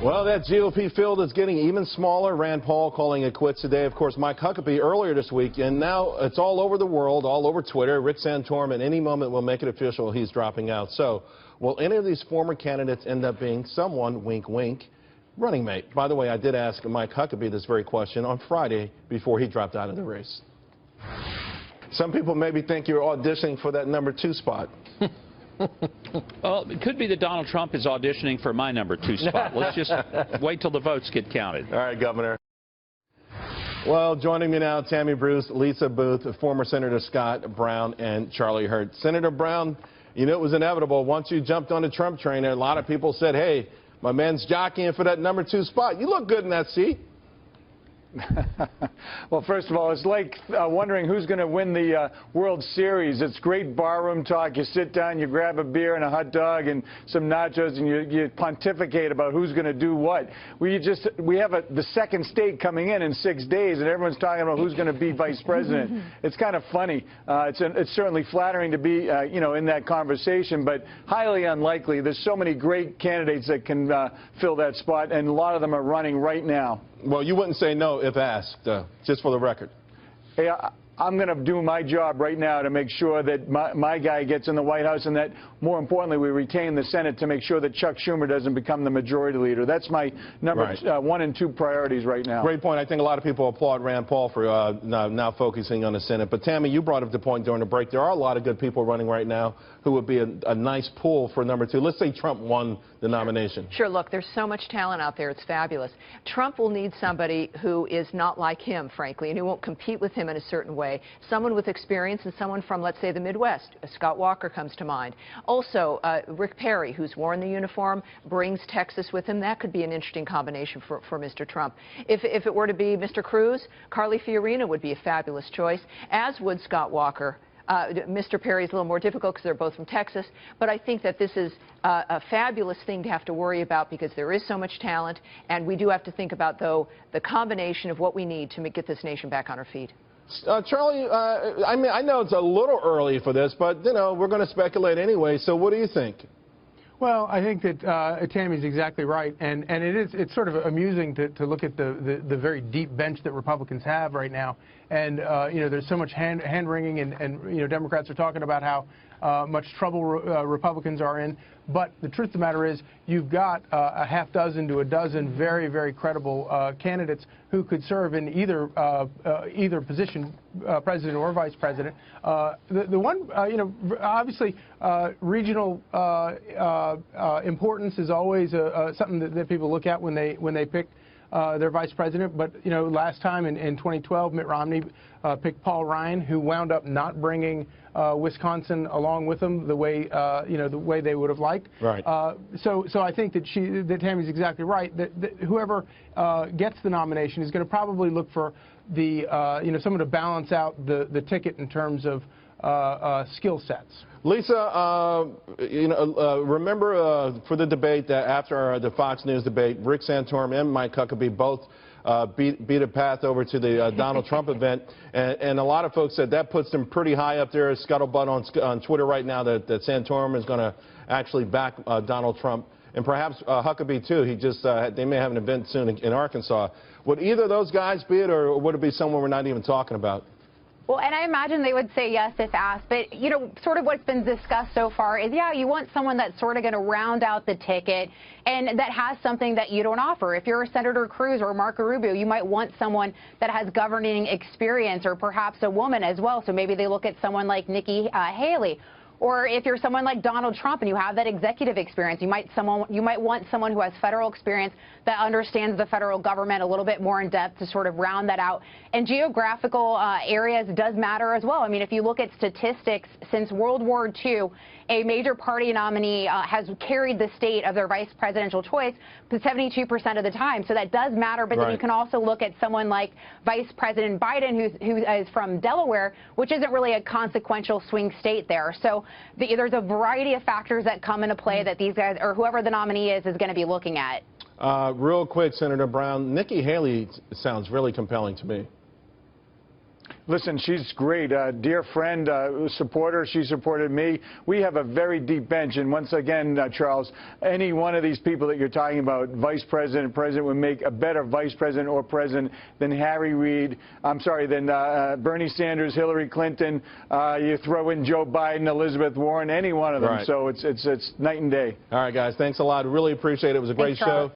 Well, that GOP field is getting even smaller. Rand Paul calling it quits today. Of course, Mike Huckabee earlier this week, and now it's all over the world, all over Twitter. Rick Santorum at any moment will make it official he's dropping out. So will any of these former candidates end up being someone, wink, wink, running mate? By the way, I did ask Mike Huckabee this very question on Friday before he dropped out of the race. Some people maybe think you're auditioning for that #2 spot. Well, it could be that Donald Trump is auditioning for my #2 spot. Let's just wait till the votes get counted. All right, Governor. Well, joining me now, Tammy, Bruce, Lisa Boothe, former Senator Scott Brown, and Charlie Hurt. Senator Brown, you knew it was inevitable. Once you jumped on the Trump train, a lot of people said, hey, my man's jockeying for that #2 spot. You look good in that seat. Well, first of all, it's like wondering who's going to win the World Series. It's great barroom talk. You sit down, you grab a beer and a hot dog and some nachos, and you pontificate about who's going to do what. We have the second state coming in 6 days, and everyone's talking about who's going to be vice president. It's kind of funny. It's certainly flattering to be, in that conversation, but highly unlikely. There's so many great candidates that can fill that spot, and a lot of them are running right now. Well, you wouldn't say no if asked, just for the record. Hey, I'm going to do my job right now to make sure that my guy gets in the White House and that, more importantly, we retain the Senate to make sure that Chuck Schumer doesn't become the majority leader. That's my number 1 and 2 priorities right now. Great point. I think a lot of people applaud Rand Paul for now focusing on the Senate. But, Tammy, you brought up the point during the break. There are a lot of good people running right now who would be a nice pull for #2. Let's say Trump won the nomination. Sure. Look, there's so much talent out there. It's fabulous. Trump will need somebody who is not like him, frankly, and who won't compete with him in a certain way. Someone with experience and someone from, let's say, the Midwest. Scott Walker comes to mind. Also, Rick Perry, who's worn the uniform, brings Texas with him. That could be an interesting combination for Mr. Trump. If it were to be Mr. Cruz, Carly Fiorina would be a fabulous choice, as would Scott Walker. Mr. Perry is a little more difficult because they're both from Texas, but I think that this is a fabulous thing to have to worry about because there is so much talent, and we do have to think about, though, the combination of what we need to get this nation back on our feet. Charlie, I know it's a little early for this, but, we're going to speculate anyway, so what do you think? Well, I think that Tammy's exactly right, and it's sort of amusing to look at the very deep bench that Republicans have right now, and there's so much hand-wringing, and Democrats are talking about how much trouble Republicans are in, but the truth of the matter is you've got a half dozen to a dozen very, very credible candidates who could serve in either position, president or vice president. The one, obviously, regional importance is always something that people look at when they pick their vice president. But last time in 2012, Mitt Romney picked Paul Ryan, who wound up not bringing Wisconsin along with him the way the way they would have liked. Right. So I think that Tammy's exactly right. That whoever gets the nomination is going to probably look for the someone to balance out the ticket in terms of skill sets. Lisa, remember for the debate that after the Fox News debate, Rick Santorum and Mike Huckabee both beat a path over to the Donald Trump event, and a lot of folks said that puts them pretty high up there. Scuttlebutt on Twitter right now that Santorum is going to actually back Donald Trump, and perhaps Huckabee too. They may have an event soon in Arkansas. Would either of those guys be it, or would it be someone we're not even talking about? Well, and I imagine they would say yes if asked, but, sort of what's been discussed so far is, yeah, you want someone that's sort of going to round out the ticket and that has something that you don't offer. If you're a Senator Cruz or Marco Rubio, you might want someone that has governing experience, or perhaps a woman as well, so maybe they look at someone like Nikki Haley. Or if you're someone like Donald Trump and you have that executive experience, you might want someone who has federal experience that understands the federal government a little bit more in depth to sort of round that out. And geographical areas does matter as well. I mean, if you look at statistics, since World War II, a major party nominee has carried the state of their vice presidential choice 72% of the time. So that does matter. But then you can also look at someone like Vice President Biden, who is from Delaware, which isn't really a consequential swing state there. So there's a variety of factors that come into play that these guys, or whoever the nominee is going to be looking at. Real quick, Senator Brown, Nikki Haley sounds really compelling to me. Listen, she's great. Dear friend, supporter. She supported me. We have a very deep bench. And once again, Charles, any one of these people that you're talking about, vice president, president, would make a better vice president or president than Harry Reid. I'm sorry, than Bernie Sanders, Hillary Clinton. You throw in Joe Biden, Elizabeth Warren, any one of them. Right. So it's night and day. All right, guys. Thanks a lot. Really appreciate it. It was a great show.